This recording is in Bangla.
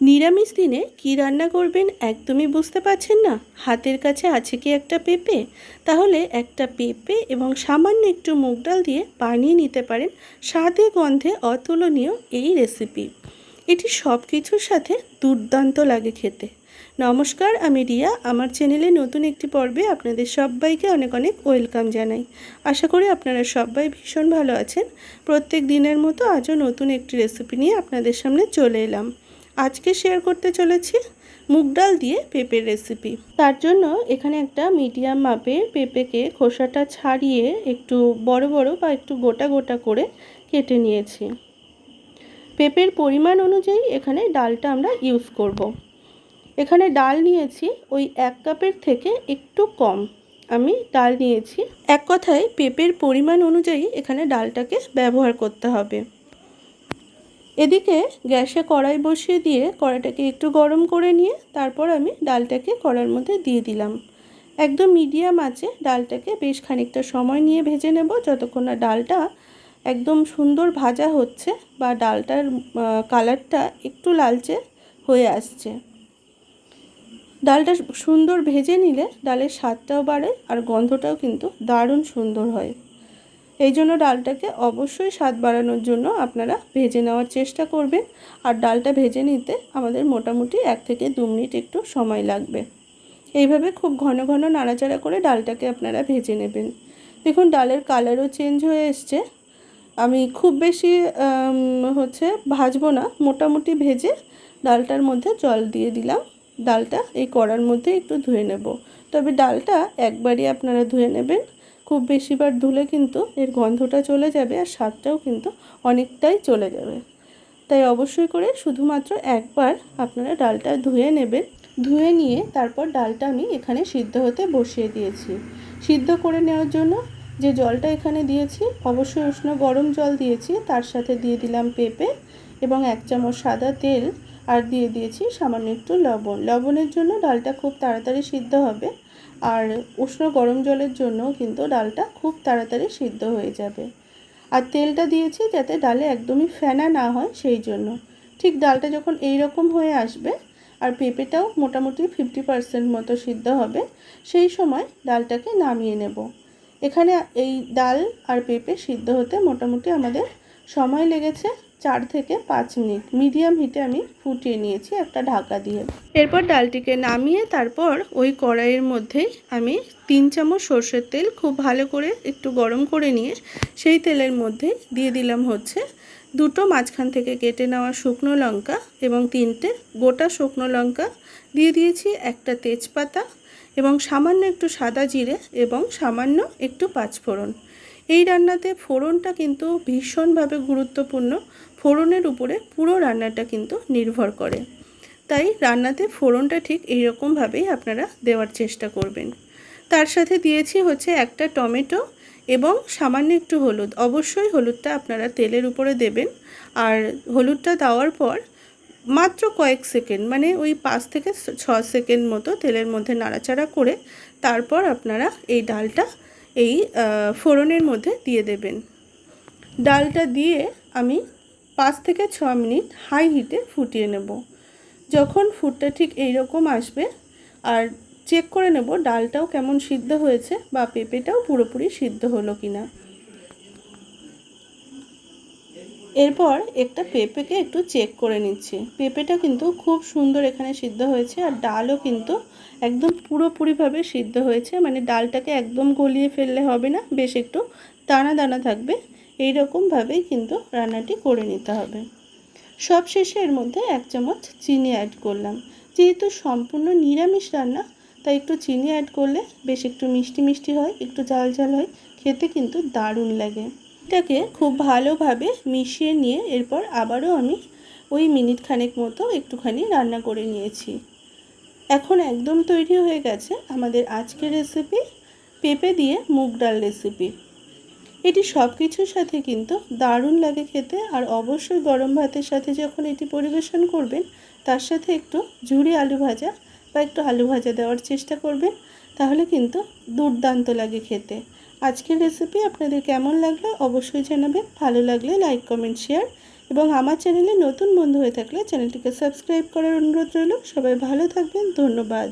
নিরামিষ দিনে কী রান্না করবেন একদমই বুঝতে পারছেন না? হাতের কাছে আছে কি একটা পেঁপে? তাহলে একটা পেঁপে এবং সামান্য একটু মুগ ডাল দিয়ে বানিয়ে নিতে পারেন স্বাদে গন্ধে অতুলনীয় এই রেসিপি। এটি সব কিছুর সাথে দুর্দান্ত লাগে খেতে। নমস্কার, আমি রিয়া। আমার চ্যানেলে নতুন একটি পর্বে আপনাদের সবাইকে অনেক অনেক ওয়েলকাম জানাই। আশা করি আপনারা সবাই ভীষণ ভালো আছেন। প্রত্যেক দিনের মতো আজও নতুন একটি রেসিপি নিয়ে আপনাদের সামনে চলে এলাম। আজকে শেয়ার করতে চলেছি মুগ ডাল দিয়ে পেঁপের রেসিপি। তার জন্য এখানে একটা মিডিয়াম মাপের পেঁপেকে খোসাটা ছাড়িয়ে একটু বড় বড় বা একটু গোটা গোটা করে কেটে নিয়েছি। পেঁপের পরিমাণ অনুযায়ী এখানে ডালটা আমরা ইউজ করব। এখানে ডাল নিয়েছি ওই 1 কাপের থেকে একটু কম আমি ডাল নিয়েছি। এক কথায় পেঁপের পরিমাণ অনুযায়ী এখানে ডালটাকে ব্যবহার করতে হবে। এদিকে গ্যাসে কড়াই বসিয়ে দিয়ে কড়াইটাকে একটু গরম করে নিয়ে তারপর আমি ডালটাকে কড়াইয়ের মধ্যে দিয়ে দিলাম। একদম মিডিয়াম আঁচে ডালটাকে বেশ খানিকটা সময় নিয়ে ভেজে নেব, যতক্ষণ না ডালটা একদম সুন্দর ভাজা হচ্ছে বা ডালটার কালারটা একটু লালচে হয়ে আসছে। ডালটা সুন্দর ভেজে নিলে ডালের স্বাদটাও বাড়ে আর গন্ধটাও কিন্তু দারুণ সুন্দর হয়। এই জন্য ডালটাকে অবশ্যই স্বাদ বাড়ানোর জন্য আপনারা ভেজে নেওয়ার চেষ্টা করবেন। আর ডালটা ভেজে নিতে আমাদের মোটামুটি 1 থেকে 2 মিনিট একটু সময় লাগবে। এইভাবে খুব ঘন ঘন নাড়াচাড়া করে ডালটাকে আপনারা ভেজে নেবেন। দেখুন ডালের কালারও চেঞ্জ হয়ে এসছে। আমি খুব বেশি ভাজবো না, মোটামুটি ভেজে ডালটার মধ্যে জল দিয়ে দিলাম। ডালটা এই কড়ার মধ্যে একটু ধুয়ে নেব, তবে ডালটা একবারই আপনারা ধুয়ে নেবেন। খুব বেশিবার ধুলে কিন্তু এর গন্ধটা চলে যাবে আর স্বাদটাও কিন্তু অনেকটাই চলে যাবে। তাই অবশ্যই করে শুধুমাত্র একবার আপনারা ডালটা ধুয়ে নেবেন। ধুয়ে নিয়ে তারপর ডালটা আমি এখানে সিদ্ধ হতে বসিয়ে দিয়েছি। সিদ্ধ করে নেওয়ার জন্য যে জলটা এখানে দিয়েছি অবশ্যই উষ্ণ গরম জল দিয়েছি। তার সাথে দিয়ে দিলাম পেঁপে এবং 1 চামচ সাদা তেল, আর দিয়ে দিয়েছি সামান্য একটু লবণ। লবণের জন্য ডালটা খুব তাড়াতাড়ি সিদ্ধ হবে, আর উষ্ণ গরম জলের জন্য কিন্তু ডালটা খুব তাড়াতাড়ি সিদ্ধ হয়ে যাবে। আর তেলটা দিয়েছি যাতে ডালে একদমই ফেনা না হয়, সেই জন্য। ঠিক ডালটা যখন এই রকম হয়ে আসবে আর পেঁপেটাও মোটামুটি 50% মতো সিদ্ধ হবে, সেই সময় ডালটাকে নামিয়ে নেব। এখানে এই ডাল আর পেঁপে সিদ্ধ হতে মোটামুটি আমাদের সময় লেগেছে 4 থেকে 5 মিনিট। মিডিয়াম হিটে আমি ফুটিয়ে নিয়েছি একটা ঢাকা দিয়ে। এরপর ডালটিকে নামিয়ে তারপর ওই কড়াইয়ের মধ্যেই আমি 3 চামচ সর্ষের তেল খুব ভালো করে একটু গরম করে নিয়ে সেই তেলের মধ্যে দিয়ে দিলাম দুটো মাঝখান থেকে কেটে নেওয়া শুকনো লঙ্কা এবং 3টে গোটা শুকনো লঙ্কা, দিয়ে দিয়েছি একটা তেজপাতা এবং সামান্য একটু সাদা জিরে এবং সামান্য একটু পাঁচফোড়ন। এই রান্নাতে ফোড়নটা কিন্তু ভীষণভাবে গুরুত্বপূর্ণ। ফোড়নের উপরে পুরো রান্নাটা কিন্তু নির্ভর করে। তাই রান্নাতে ফোড়নটা ঠিক এইরকমভাবেই আপনারা দেওয়ার চেষ্টা করবেন। তার সাথে দিয়েছি একটা টমেটো এবং সামান্য একটু হলুদ। অবশ্যই হলুদটা আপনারা তেলের উপরে দেবেন। আর হলুদটা দেওয়ার পর মাত্র কয়েক সেকেন্ড, মানে ওই 5 থেকে 6 সেকেন্ড মতো তেলের মধ্যে নাড়াচাড়া করে তারপর আপনারা এই ডালটা এই ফোড়নের মধ্যে দিয়ে দেবেন। ডালটা দিয়ে আমি 5 থেকে 6 মিনিট হাই হিটে ফুটিয়ে নেব। যখন ফুটটা ঠিক এই রকম আসবে আর চেক করে নেব ডালটাও কেমন সিদ্ধ হয়েছে বা পেঁপেটাও পুরোপুরি সিদ্ধ হলো কিনা। এরপর একটা পেঁপেকে একটু চেক করে নিচ্ছি। পেঁপেটা কিন্তু খুব সুন্দর এখানে সিদ্ধ হয়েছে আর ডালও কিন্তু একদম পুরোপুরিভাবে সিদ্ধ হয়েছে। মানে ডালটাকে একদম গলিয়ে ফেললে হবে না, বেশ একটু দানা দানা থাকবে। এই রকমভাবেই কিন্তু রান্নাটি করে নিতে হবে। সব শেষে এর মধ্যে 1 চামচ চিনি অ্যাড করলাম। যেহেতু সম্পূর্ণ নিরামিষ রান্না তাই একটু চিনি অ্যাড করলে বেশ একটু মিষ্টি মিষ্টি হয়, একটু ঝাল ঝাল হয়, খেতে কিন্তু দারুণ লাগে। এটাকে খুব ভালোভাবে মিশিয়ে নিয়ে এরপর আবারও আমি ওই মিনিট খানেক মতো একটুখানি রান্না করে নিয়েছি। এখন একদম তৈরি হয়ে গেছে আমাদের আজকের রেসিপি, পেঁপে দিয়ে মুগ ডাল রেসিপি। এটি সব কিছুর সাথে কিন্তু দারুণ লাগে খেতে। আর অবশ্যই গরম ভাতের সাথে যখন এটি পরিবেশন করবেন তার সাথে একটু ঝুরি আলু ভাজা বা একটু আলু ভাজা দেওয়ার চেষ্টা করবেন, তাহলে কিন্তু দুর্দান্ত লাগে খেতে। আজকের রেসিপি আপনাদের কেমন লাগলো অবশ্যই জানাবেন। ভালো লাগলে লাইক কমেন্ট শেয়ার এবং আমার চ্যানেলে নতুন বন্ধু হয়ে থাকলে চ্যানেলটিকে সাবস্ক্রাইব করার অনুরোধ রইল। সবাই ভালো থাকবেন, ধন্যবাদ।